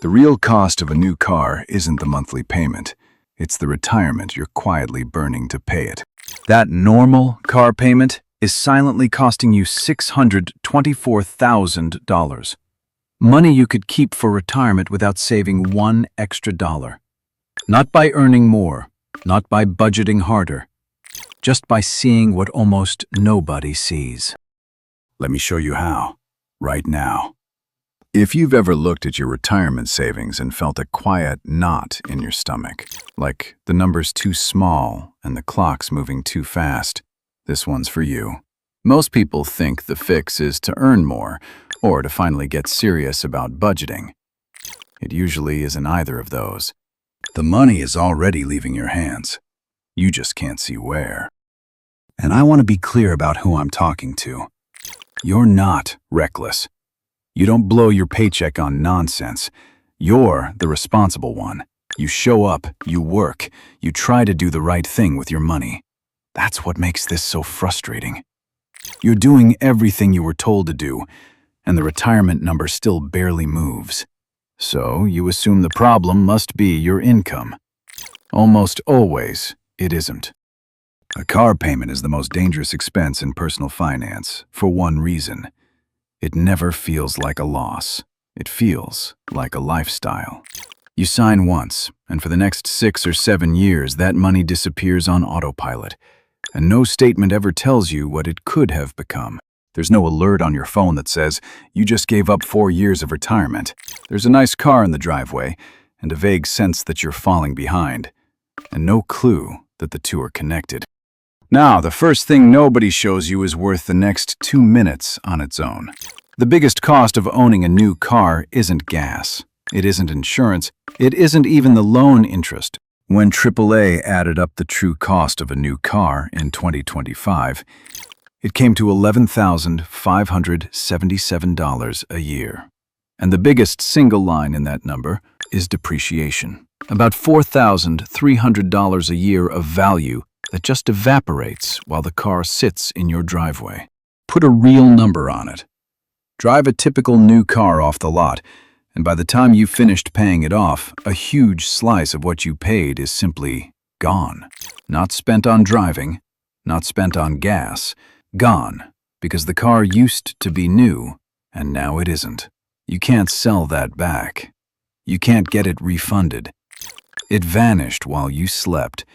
The real cost of a new car isn't the monthly payment. It's the retirement you're quietly burning to pay it. That normal car payment is silently costing you $624,000. Money you could keep for retirement without saving one extra dollar. Not by earning more, not by budgeting harder, just by seeing what almost nobody sees. Let me show you how, right now. If you've ever looked at your retirement savings and felt a quiet knot in your stomach, like the number's too small and the clock's moving too fast, this one's for you. Most people think the fix is to earn more or to finally get serious about budgeting. It usually isn't either of those. The money is already leaving your hands. You just can't see where. And I want to be clear about who I'm talking to. You're not reckless. You don't blow your paycheck on nonsense. You're the responsible one. You show up, you work, you try to do the right thing with your money. That's what makes this so frustrating. You're doing everything you were told to do, and the retirement number still barely moves. So you assume the problem must be your income. Almost always, it isn't. A car payment is the most dangerous expense in personal finance for one reason. It never feels like a loss. It feels like a lifestyle. You sign once, and for the next 6 or 7 years, that money disappears on autopilot, and no statement ever tells you what it could have become. There's no alert on your phone that says, you just gave up 4 years of retirement. There's a nice car in the driveway, and a vague sense that you're falling behind, and no clue that the two are connected. Now, the first thing nobody shows you is worth the next 2 minutes on its own. The biggest cost of owning a new car isn't gas. It isn't insurance. It isn't even the loan interest. When AAA added up the true cost of a new car in 2025, it came to $11,577 a year. And the biggest single line in that number is depreciation. About $4,300 a year of value that just evaporates while the car sits in your driveway. Put a real number on it. Drive a typical new car off the lot, and by the time you've finished paying it off, a huge slice of what you paid is simply gone. Not spent on driving, not spent on gas, gone, because the car used to be new, and now it isn't. You can't sell that back. You can't get it refunded. It vanished while you slept,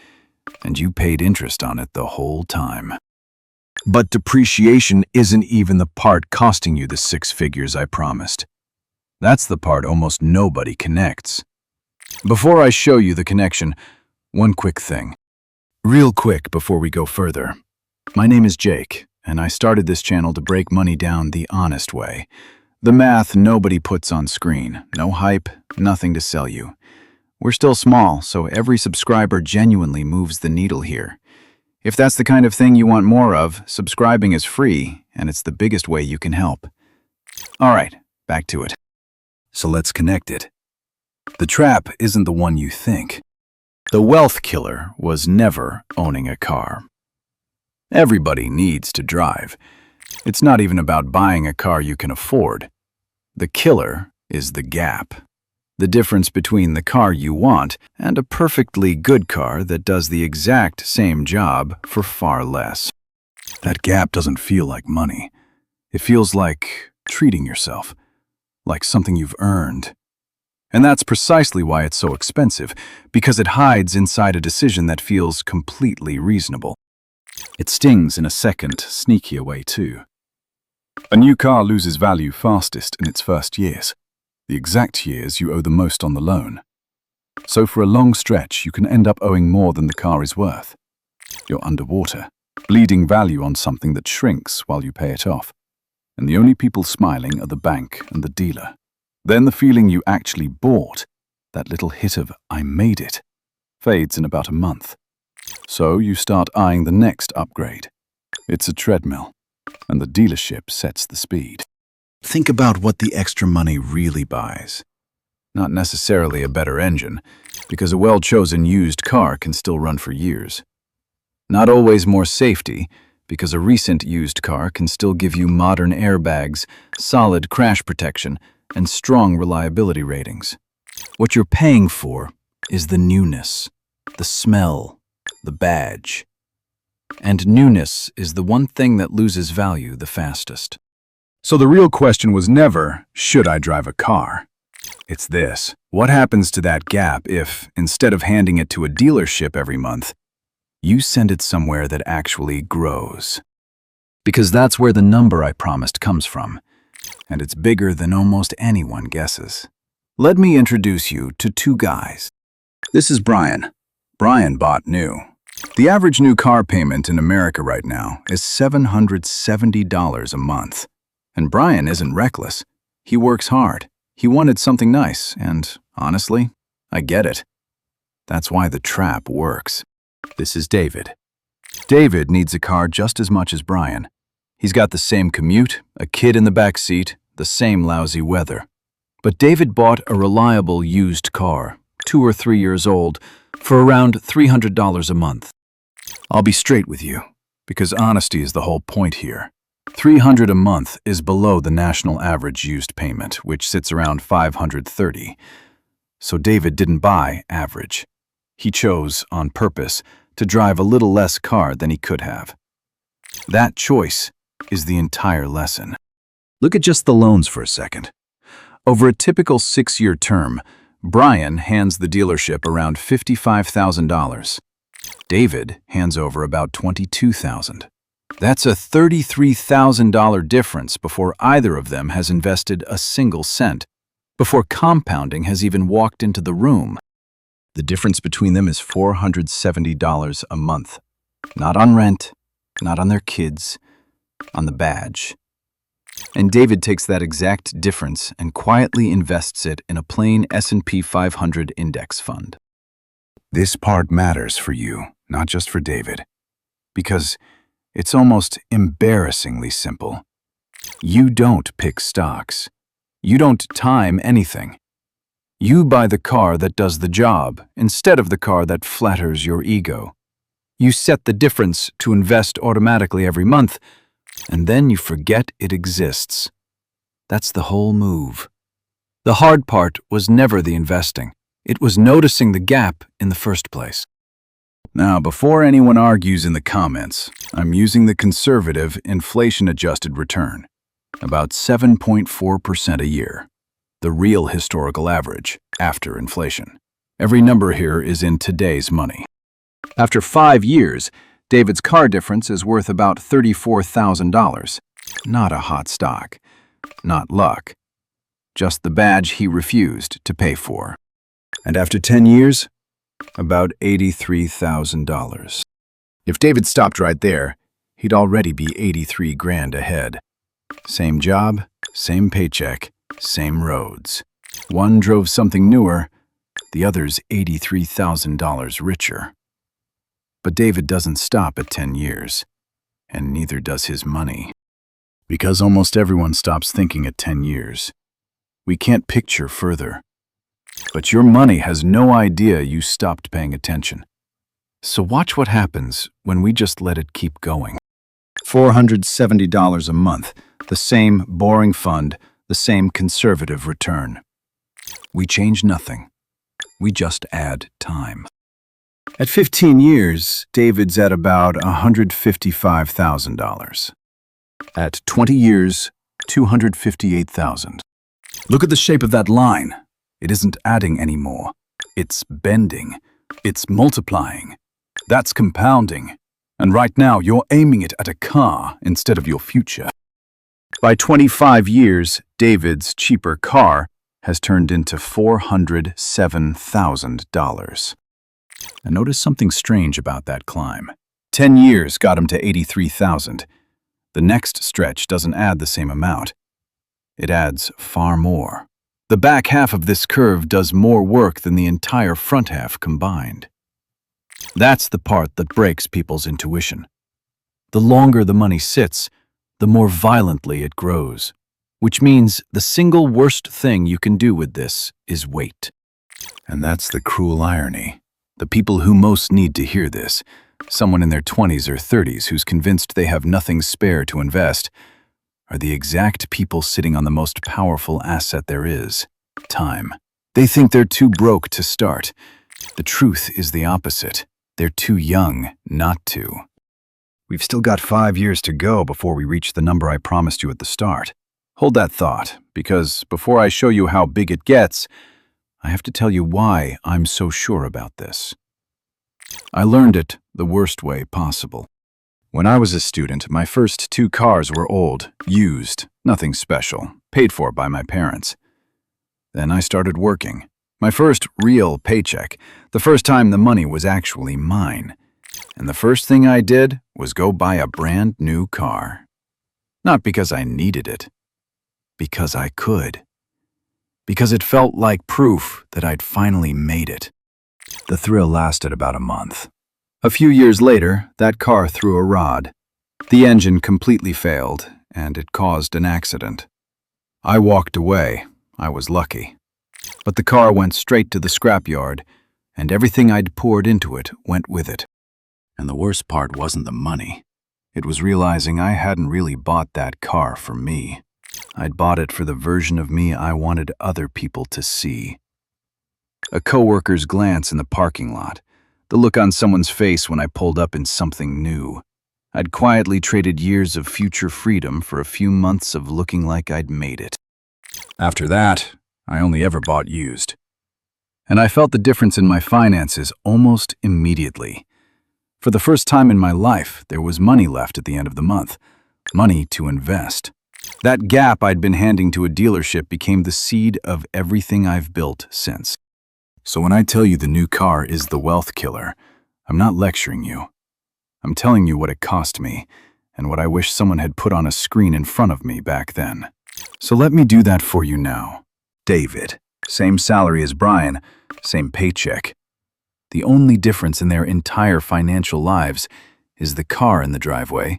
and you paid interest on it the whole time. But depreciation isn't even the part costing you the 6 figures I promised. That's the part almost nobody connects. Before I show you the connection, one quick thing. Real quick before we go further. My name is Jake, and I started this channel to break money down the honest way. The math nobody puts on screen. No hype, nothing to sell you. We're still small, so every subscriber genuinely moves the needle here. If that's the kind of thing you want more of, subscribing is free, and it's the biggest way you can help. All right, back to it. So let's connect it. The trap isn't the one you think. The wealth killer was never owning a car. Everybody needs to drive. It's not even about buying a car you can afford. The killer is the gap. The difference between the car you want and a perfectly good car that does the exact same job for far less. That gap doesn't feel like money. It feels like treating yourself, like something you've earned. And that's precisely why it's so expensive, because it hides inside a decision that feels completely reasonable. It stings in a second, sneakier way too. A new car loses value fastest in its first years. The exact years you owe the most on the loan. So for a long stretch, you can end up owing more than the car is worth. You're underwater, bleeding value on something that shrinks while you pay it off. And the only people smiling are the bank and the dealer. Then the feeling you actually bought, that little hit of "I made it," fades in about a month. So you start eyeing the next upgrade. It's a treadmill, and the dealership sets the speed. Think about what the extra money really buys. Not necessarily a better engine, because a well-chosen used car can still run for years. Not always more safety, because a recent used car can still give you modern airbags, solid crash protection, and strong reliability ratings. What you're paying for is the newness, the smell, the badge. And newness is the one thing that loses value the fastest. So the real question was never, should I drive a car? It's this: what happens to that gap if, instead of handing it to a dealership every month, you send it somewhere that actually grows? Because that's where the number I promised comes from, and it's bigger than almost anyone guesses. Let me introduce you to two guys. This is Brian. Brian bought new. The average new car payment in America right now is $770 a month. And Brian isn't reckless. He works hard. He wanted something nice, and honestly, I get it. That's why the trap works. This is David. David needs a car just as much as Brian. He's got the same commute, a kid in the back seat, the same lousy weather. But David bought a reliable used car, 2 or 3 years old, for around $300 a month. I'll be straight with you, because honesty is the whole point here. $300 a month is below the national average used payment, which sits around $530. So David didn't buy average. He chose, on purpose, to drive a little less car than he could have. That choice is the entire lesson. Look at just the loans for a second. Over a typical 6-year term, Brian hands the dealership around $55,000. David hands over about $22,000. That's a $33,000 difference before either of them has invested a single cent, before compounding has even walked into the room. The difference between them is $470 a month. Not on rent, not on their kids, on the badge. And David takes that exact difference and quietly invests it in a plain S&P 500 index fund. This part matters for you, not just for David, because it's almost embarrassingly simple. You don't pick stocks. You don't time anything. You buy the car that does the job instead of the car that flatters your ego. You set the difference to invest automatically every month, and then you forget it exists. That's the whole move. The hard part was never the investing. It was noticing the gap in the first place. Now, before anyone argues in the comments, I'm using the conservative inflation-adjusted return, about 7.4% a year, the real historical average after inflation. Every number here is in today's money. After 5 years, David's car difference is worth about $34,000. Not a hot stock, not luck, just the badge he refused to pay for. And after 10 years, about $83,000. If David stopped right there, he'd already be 83 grand ahead. Same job, same paycheck, same roads. One drove something newer, the other's $83,000 richer. But David doesn't stop at 10 years, and neither does his money. Because almost everyone stops thinking at 10 years. We can't picture further. But your money has no idea you stopped paying attention. So watch what happens when we just let it keep going. $470 a month, the same boring fund, the same conservative return. We change nothing. We just add time. At 15 years, David's at about $155,000. At 20 years, $258,000. Look at the shape of that line. It isn't adding anymore. It's bending. It's multiplying. That's compounding. And right now, you're aiming it at a car instead of your future. By 25 years, David's cheaper car has turned into $407,000. And notice something strange about that climb. 10 years got him to $83,000. The next stretch doesn't add the same amount. It adds far more. The back half of this curve does more work than the entire front half combined. That's the part that breaks people's intuition. The longer the money sits, the more violently it grows, which means the single worst thing you can do with this is wait. And that's the cruel irony. The people who most need to hear this, someone in their 20s or 30s who's convinced they have nothing spare to invest, are the exact people sitting on the most powerful asset there is, time. They think they're too broke to start. The truth is the opposite. They're too young not to. We've still got 5 years to go before we reach the number I promised you at the start. Hold that thought, because before I show you how big it gets, I have to tell you why I'm so sure about this. I learned it the worst way possible. When I was a student, my first 2 cars were old, used, nothing special, paid for by my parents. Then I started working. My first real paycheck, the first time the money was actually mine. And the first thing I did was go buy a brand new car. Not because I needed it, because I could. Because it felt like proof that I'd finally made it. The thrill lasted about a month. A few years later, that car threw a rod. The engine completely failed, and it caused an accident. I walked away. I was lucky. But the car went straight to the scrapyard, and everything I'd poured into it went with it. And the worst part wasn't the money. It was realizing I hadn't really bought that car for me. I'd bought it for the version of me I wanted other people to see. A coworker's glance in the parking lot, the look on someone's face when I pulled up in something new. I'd quietly traded years of future freedom for a few months of looking like I'd made it. After that, I only ever bought used. And I felt the difference in my finances almost immediately. For the first time in my life, there was money left at the end of the month. Money to invest. That gap I'd been handing to a dealership became the seed of everything I've built since. So when I tell you the new car is the wealth killer, I'm not lecturing you. I'm telling you what it cost me, and what I wish someone had put on a screen in front of me back then. So let me do that for you now. David, same salary as Brian, same paycheck. The only difference in their entire financial lives is the car in the driveway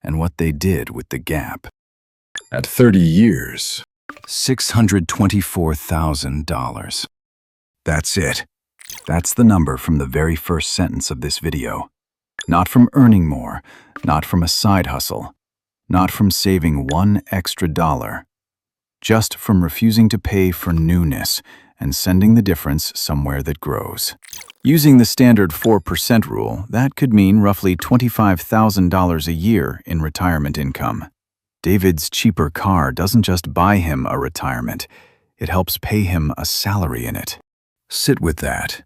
and what they did with the gap. At 30 years, $624,000. That's it. That's the number from the very first sentence of this video. Not from earning more, not from a side hustle, not from saving $1 extra, just from refusing to pay for newness and sending the difference somewhere that grows. Using the standard 4% rule, that could mean roughly $25,000 a year in retirement income. David's cheaper car doesn't just buy him a retirement, it helps pay him a salary in it. Sit with that.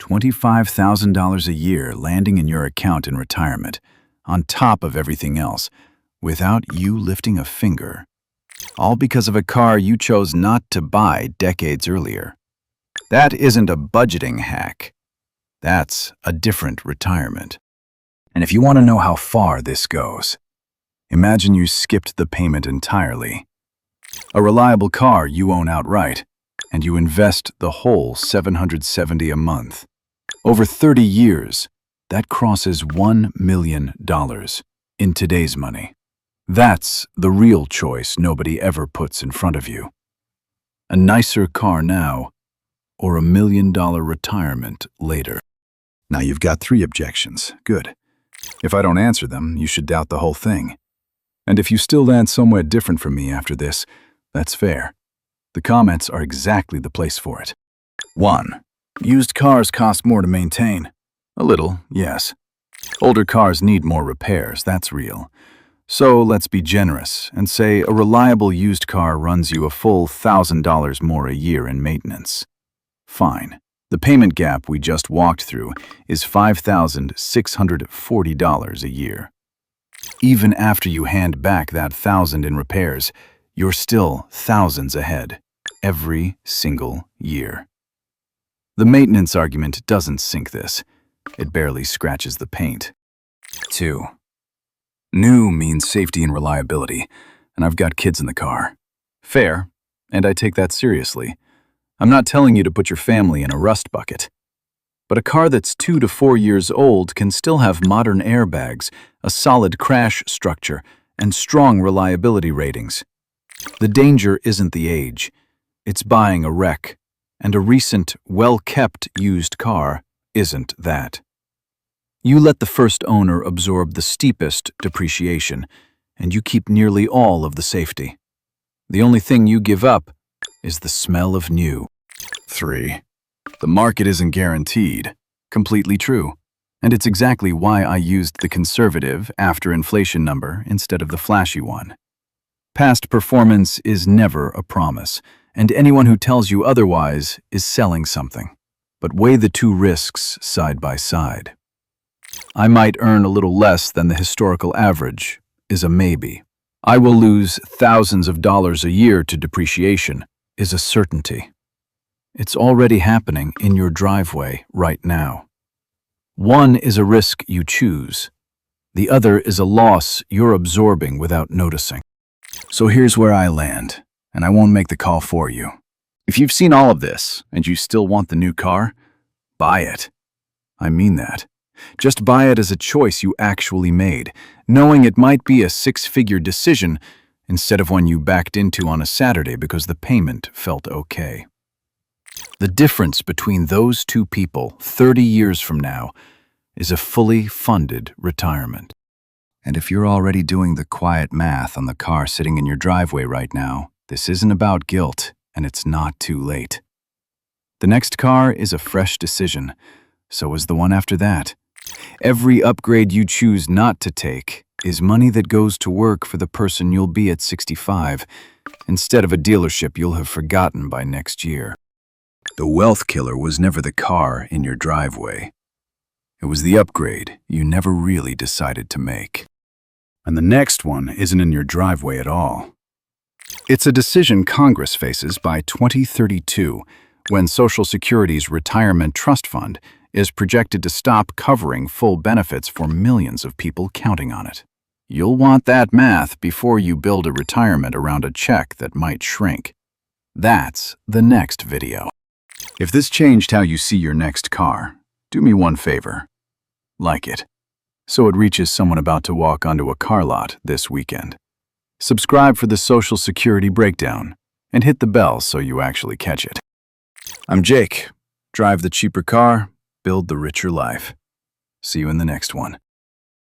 $25,000 a year landing in your account in retirement, on top of everything else, without you lifting a finger. All because of a car you chose not to buy decades earlier. That isn't a budgeting hack. That's a different retirement. And if you want to know how far this goes, imagine you skipped the payment entirely. A reliable car you own outright, and you invest the whole $770 a month. Over 30 years, that crosses $1 million in today's money. That's the real choice nobody ever puts in front of you. A nicer car now, or $1 million retirement later. Now you've got 3 objections. Good. If I don't answer them, you should doubt the whole thing. And if you still land somewhere different from me after this, that's fair. The comments are exactly the place for it. 1. Used cars cost more to maintain. A little, yes. Older cars need more repairs, that's real. So let's be generous and say a reliable used car runs you a full $1,000 more a year in maintenance. Fine. The payment gap we just walked through is $5,640 a year. Even after you hand back that $1,000 in repairs, you're still thousands ahead, every single year. The maintenance argument doesn't sink this. It barely scratches the paint. 2. New means safety and reliability, and I've got kids in the car. Fair, and I take that seriously. I'm not telling you to put your family in a rust bucket. But a car that's 2 to 4 years old can still have modern airbags, a solid crash structure, and strong reliability ratings. The danger isn't the age. It's buying a wreck, and a recent, well-kept used car isn't that. You let the first owner absorb the steepest depreciation, and you keep nearly all of the safety. The only thing you give up is the smell of new. 3. The market isn't guaranteed. Completely true. And it's exactly why I used the conservative after inflation number instead of the flashy one. Past performance is never a promise, and anyone who tells you otherwise is selling something. But weigh the two risks side by side. I might earn a little less than the historical average is a maybe. I will lose thousands of dollars a year to depreciation is a certainty. It's already happening in your driveway right now. One is a risk you choose. The other is a loss you're absorbing without noticing. So here's where I land, and I won't make the call for you. If you've seen all of this and you still want the new car, buy it. I mean that. Just buy it as a choice you actually made, knowing it might be a six-figure decision instead of one you backed into on a Saturday because the payment felt okay. The difference between those two people 30 years from now is a fully funded retirement. And if you're already doing the quiet math on the car sitting in your driveway right now, this isn't about guilt, and it's not too late. The next car is a fresh decision. So is the one after that. Every upgrade you choose not to take is money that goes to work for the person you'll be at 65, instead of a dealership you'll have forgotten by next year. The wealth killer was never the car in your driveway. It was the upgrade you never really decided to make. And the next one isn't in your driveway at all. It's a decision Congress faces by 2032, when Social Security's Retirement Trust Fund is projected to stop covering full benefits for millions of people counting on it. You'll want that math before you build a retirement around a check that might shrink. That's the next video. If this changed how you see your next car, do me one favor. Like it, so it reaches someone about to walk onto a car lot this weekend. Subscribe for the Social Security breakdown, and hit the bell so you actually catch it. I'm Jake. Drive the cheaper car, build the richer life. See you in the next one.